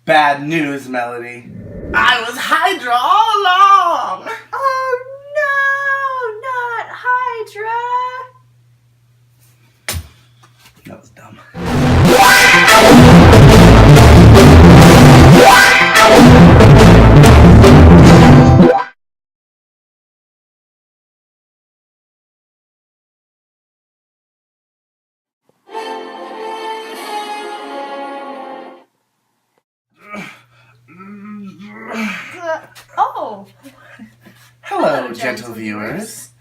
Bad news, Melody. I was Hydra all along! Oh no, not Hydra! That was dumb. Oh! Hello, gentle viewers.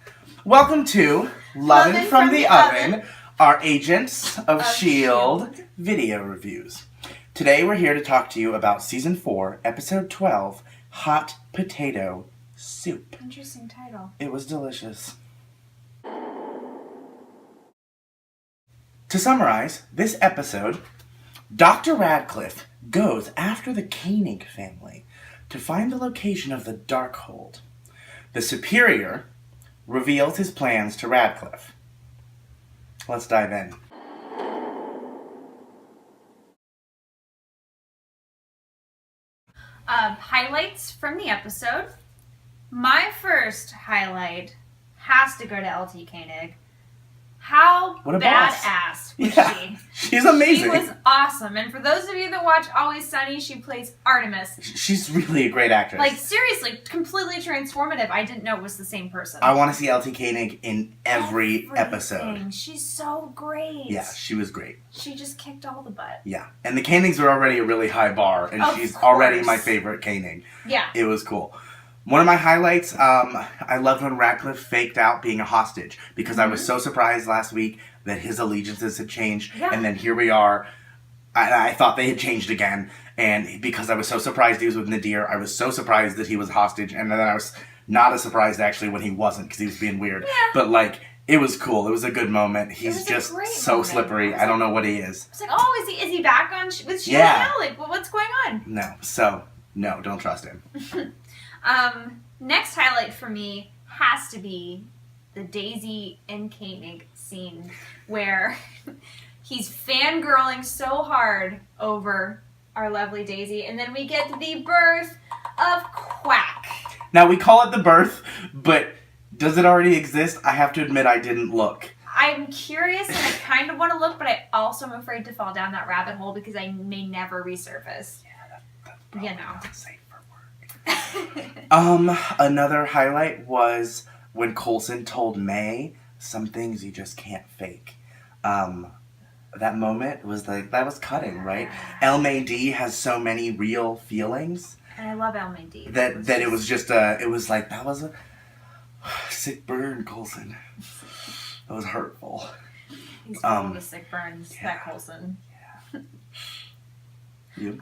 Welcome to Lovin' from the Oven, our Agents of S.H.I.E.L.D. video reviews. Today we're here to talk to you about Season 4, Episode 12, Hot Potato Soup. Interesting title. It was delicious. To summarize, this episode, Dr. Radcliffe goes after the Koenig family to find the location of the Darkhold. The Superior reveals his plans to Radcliffe. Let's dive in. Highlights from the episode. My first highlight has to go to LT Koenig. How What a badass was she? She's amazing. She was awesome. And for those of you that watch Always Sunny, she plays Artemis. She's really a great actress. Like, seriously, completely transformative. I didn't know it was the same person. I want to see LT Koenig in every episode. She's so great. Yeah, she was great. She just kicked all the butt. Yeah, and the Koenigs are already a really high bar, and she's already my favorite Koenig. Yeah. It was cool. One of my highlights, I loved when Radcliffe faked out being a hostage, because I was so surprised last week that his allegiances had changed, and then here we are. I thought they had changed again, and because I was so surprised he was with Nadir, I was so surprised that he was hostage, and then I was not as surprised actually when he wasn't, because he was being weird. Yeah. But like, it was cool. It was a good moment. He's just so slippery. I don't know what he is. It's like, oh, is he back on with Sheila now? Like, well, what's going on? No, don't trust him. Next highlight for me has to be the Daisy and Koenig scene where he's fangirling so hard over our lovely Daisy, and then we get the birth of Quack. Now, we call it the birth, but does it already exist? I have to admit I didn't look. I'm curious and I kind of want to look, but I also am afraid to fall down that rabbit hole because I may never resurface. Yeah, that's probably not safe for work. Another highlight was when Coulson told May some things you just can't fake. That moment was like, that was cutting, right? El May D has so many real feelings. And I love El May D. That it was just it was like, that was a sick burn, Coulson. That was hurtful. He's full of sick burns, that Coulson. Yeah. You?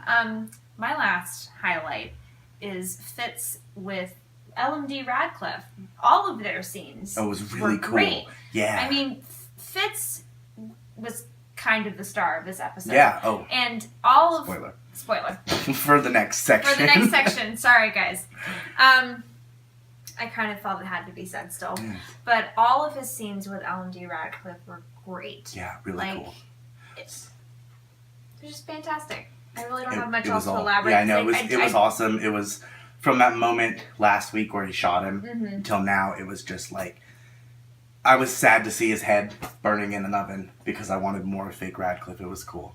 My last highlight is Fitz with LMD Radcliffe. All of their scenes it was really cool. Great. Yeah. I mean, Fitz was kind of the star of this episode. Yeah. Oh. And all of spoiler for the next section. Sorry, guys. I kind of felt it had to be said still, but all of his scenes with LMD Radcliffe were great. Yeah, really cool. They're just fantastic. I really don't have much else to elaborate. Yeah, I know. It was awesome. It was from that moment last week where he shot him until now. It was just like, I was sad to see his head burning in an oven because I wanted more of fake Radcliffe. It was cool.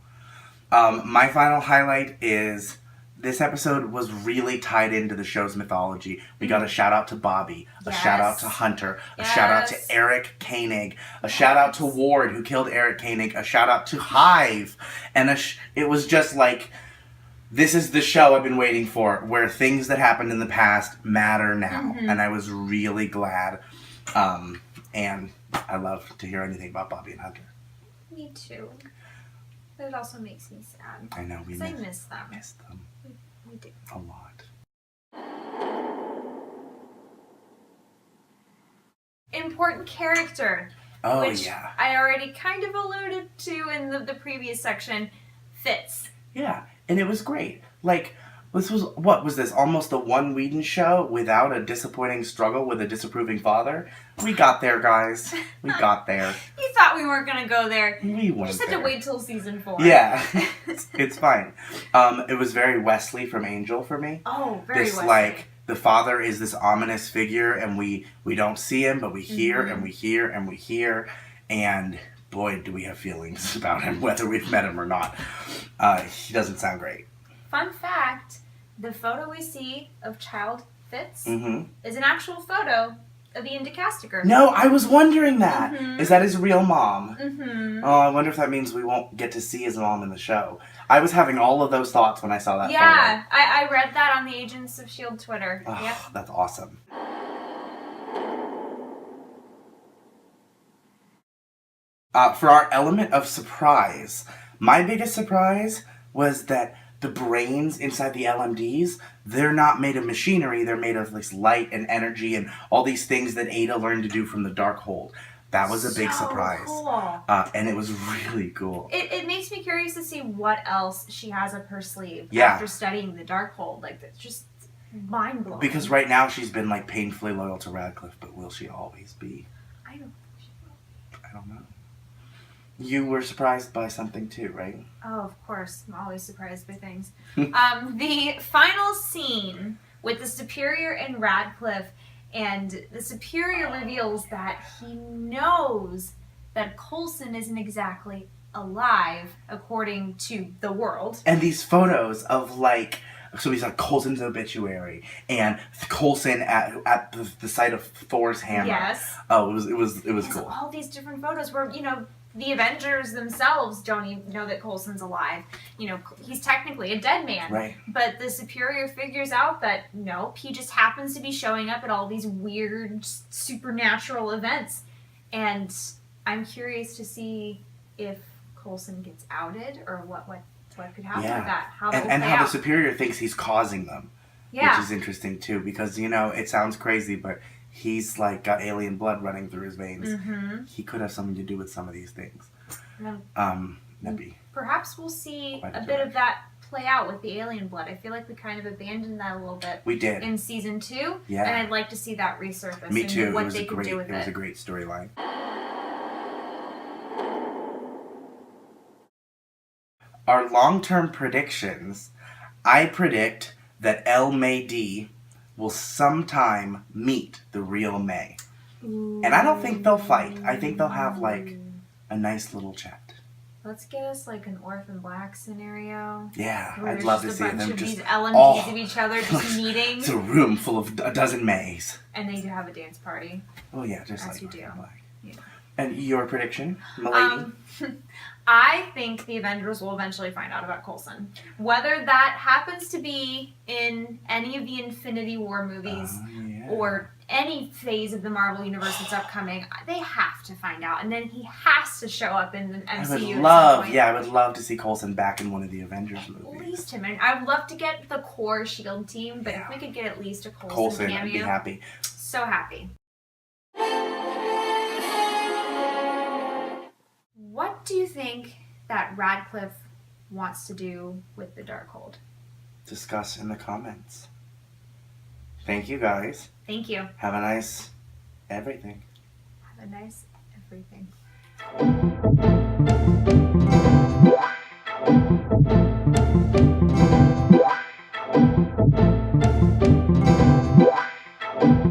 My final highlight is this episode was really tied into the show's mythology. We got a shout out to Bobby, a shout out to Hunter, a shout out to Eric Koenig, a shout out to Ward who killed Eric Koenig, a shout out to Hive, and it was just like, this is the show I've been waiting for, where things that happened in the past matter now, and I was really glad, and I love to hear anything about Bobby and Hunter. Me too. But it also makes me sad. I know, I miss them. We do. A lot. Important character. Which I already kind of alluded to in the previous section. Fitz. Yeah, and it was great. Like, This was, what was this, almost a one Whedon show without a disappointing struggle with a disapproving father? We got there, guys. We got there. You thought we weren't going to go there. We You went just had there. to wait till season 4. Yeah. It's fine. It was very Wesley from Angel for me. Oh, very This, Wesley. like, the father is this ominous figure, and we don't see him, but we hear, and we hear, and we hear, and boy, do we have feelings about him, whether we've met him or not. He doesn't sound great. Fun fact, the photo we see of Child Fitz Mm-hmm. is an actual photo of Ian DeCastiger. No, I was wondering that. Is that his real mom? Mm-hmm. Oh, I wonder if that means we won't get to see his mom in the show. I was having all of those thoughts when I saw that Yeah, I read that on the Agents of S.H.I.E.L.D. Twitter. photo. Oh, Yep. that's awesome. For our element of surprise, my biggest surprise was that the brains inside the LMDs, they're not made of machinery, they're made of this light and energy and all these things that Ada learned to do from the Darkhold. That was a big So surprise. Cool. And it was really cool. It makes me curious to see what else she has up her sleeve Yeah. after studying the Darkhold. Like, it's just mind-blowing. Because right now she's been like painfully loyal to Radcliffe, but will she always be? I don't think she will. I don't know. You were surprised by something too, right? Oh, of course. I'm always surprised by things. The final scene with the Superior and Radcliffe, and the Superior reveals that he knows that Coulson isn't exactly alive, according to the world. And these photos of like, so he's like Coulson's obituary and Coulson at the site of Thor's hammer. Yes. Oh, it was There's cool. all these different photos where, the Avengers themselves don't even know that Coulson's alive. He's technically a dead man. Right. But the Superior figures out that, nope, he just happens to be showing up at all these weird supernatural events. And I'm curious to see if Coulson gets outed or what could happen with that. How that will and play how out. the Superior thinks he's causing them. Yeah. Which is interesting too, because it sounds crazy, but he's like got alien blood running through his veins. Mm-hmm. He could have something to do with some of these things. Yeah. That'd be Perhaps we'll see quite a a bit joy. of that play out with the alien blood. I feel like we kind of abandoned that a little bit We did. in season 2. Yeah. And I'd like to see that resurface. Me and too. What It was they a could great. do with It was a great storyline. Our long-term predictions. I predict that El May D will sometime meet the real May. Ooh. And I don't think they'll fight. I think they'll have like a nice little chat. Let's get us like an Orphan Black scenario. Yeah, Where I'd there's love to just see a bunch them of just these LMDs all- of each other just meeting, It's a room full of a dozen Mays. and they do have a dance party. Oh yeah, just As like you Orphan do. Black. Yeah. And your prediction, Milady? I think the Avengers will eventually find out about Coulson. Whether that happens to be in any of the Infinity War movies Yeah. or any phase of the Marvel Universe that's upcoming, they have to find out. And then he has to show up in the MCU I at would some love, point. I would love to see Coulson back in one of the Avengers At movies. least him. And I would love to get the core SHIELD team, but Yeah. if we could get at least a Coulson Coulson, cameo, I'd be happy. so happy. What do you think that Radcliffe wants to do with the Darkhold? Discuss in the comments. Thank you guys. Thank you. Have a nice everything. Have a nice everything.